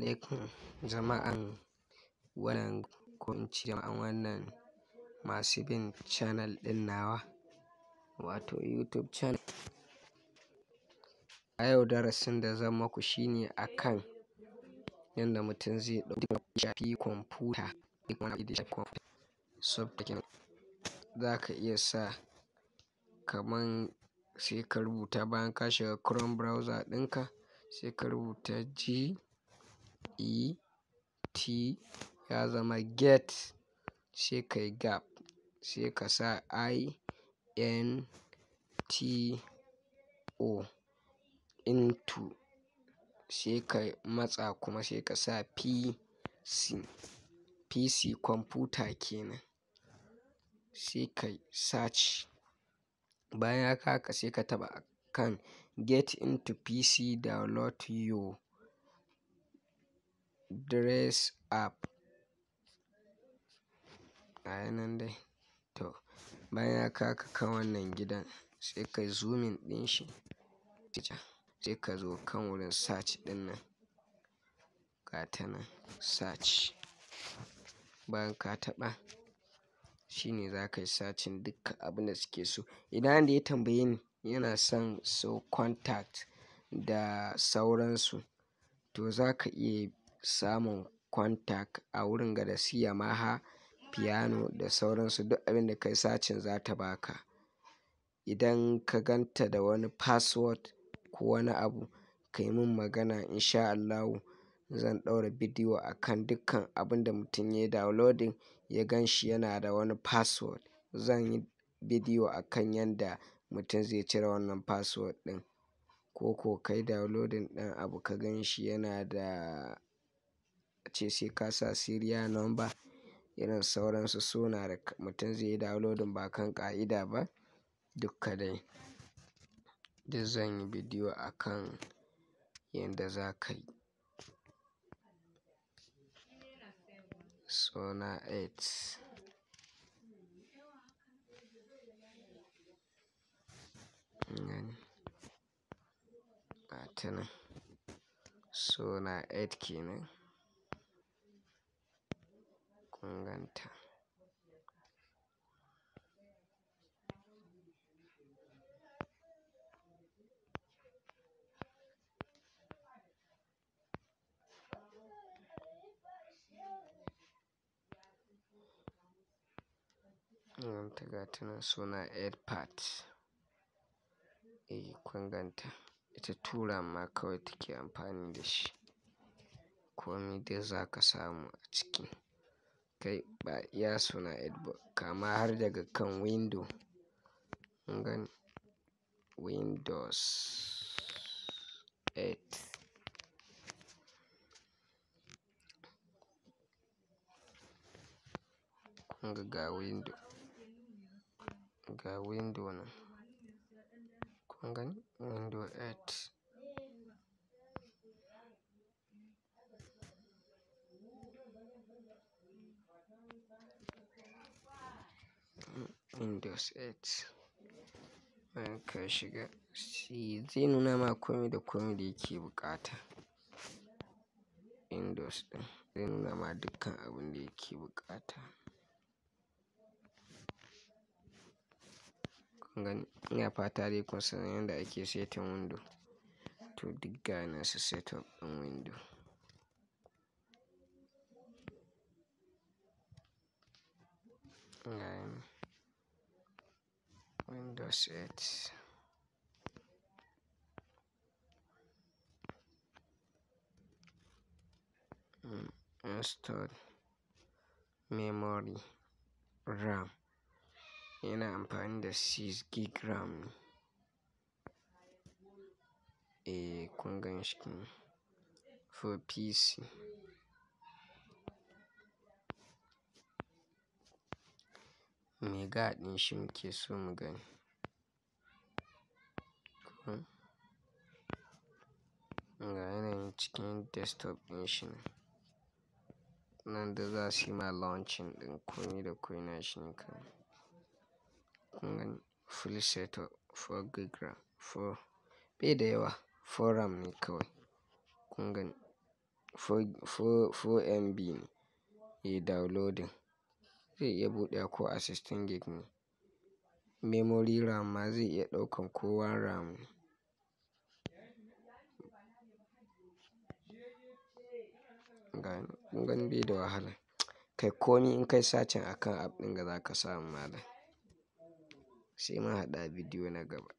alaikum jama'an wannan ko in ce jama'an wannan masu bin channel ɗin nawa wato YouTube channel. A yau darasin da zan maku shine akan yanda mutum zai shafi kwamfuta, software za ka iya sa kaman sai ka rubuta bayan ka shiga Chrome browser ɗinka sai ka rubuta GET ya zama get, sai ka yi gap sai ka sa into sai ka matsa kuma sai ka sa PC kwamfuta kenan, sai ka search. Bayan haka sai ka taɓa kan get into PC download your Dress app. Nan dai to bayan haka ka kan wannan gidan sai ka zooming ɗin shi sai ka zo kan wurin search ɗin nan, gata nan search. Bayan ka taɓa shine za ka yi searching dukkan abin da suke so. Idan wanda ya tambaye ni yana son so contact da sauransu to za ka iya samun contact a wurin ga da su Yamaha, piano da sauransu. Duk abin da ka yi searching za ta baka. Idan ka ganta da wani password ko wani abu ka yi min magana in sha Allahu zan ɗaura bidiyo akan dukkan abin da mutum ya yi downloading ya gan shi yana da wani password. Zan yi bidiyo akan yanda mutum zai cire wannan password ɗin, ko kai downloading ɗin abu ka gan shi yana da ce sai ka sa serial number irin sauransu suna da mutum zai yi downloading ba kan ƙa'ida ba dukka dai. Duk zan yi bidiyo akan yanda za ka yi. Sona 8 gata nan Sona 8 kenan kun ganta. Ta gata nan Sona 8 part. Kun ganta ita tura ma kawai take amfani da shi. Komi dai za ka samu a ciki. Kai ba iya Sona 8 ba kama har daga kan window. Kun gani Windows 8. Kun ga window nan. Kun gani Windows 8. Windows 8 bayan ka shiga zai nuna ma komi da komi da yake buƙata. Windows ɗin zai nuna ma dukkan abin da yake buƙata. Kun gani ina fata dai kun san yanda ake setting window to duk ga nan su setup ɗin window. Windows 8 install memory RAM yana amfani da 6 gig RAM ne. Kun gan shi for PC. Mega ɗin shi muke so mu gani. Ga yanayin cikin desktop ɗin shi nan da za su yi ma launching ɗin komi da komi na shi ne kawai. Kun gani full setup 4 gig RAM bai da yawa 4 RAM ne kawai. Kun gani 4 MB ne yayi downloading. Zai iya buɗewa ko a 16 gig ne. Memory RAM ma zai iya ɗaukan ko 1 RAM ne. Kun gani bai da wahala. Kai komi in kai searching akan app ɗin ga za ka samu malam. Sai mun haɗu a bidiyo na gaba.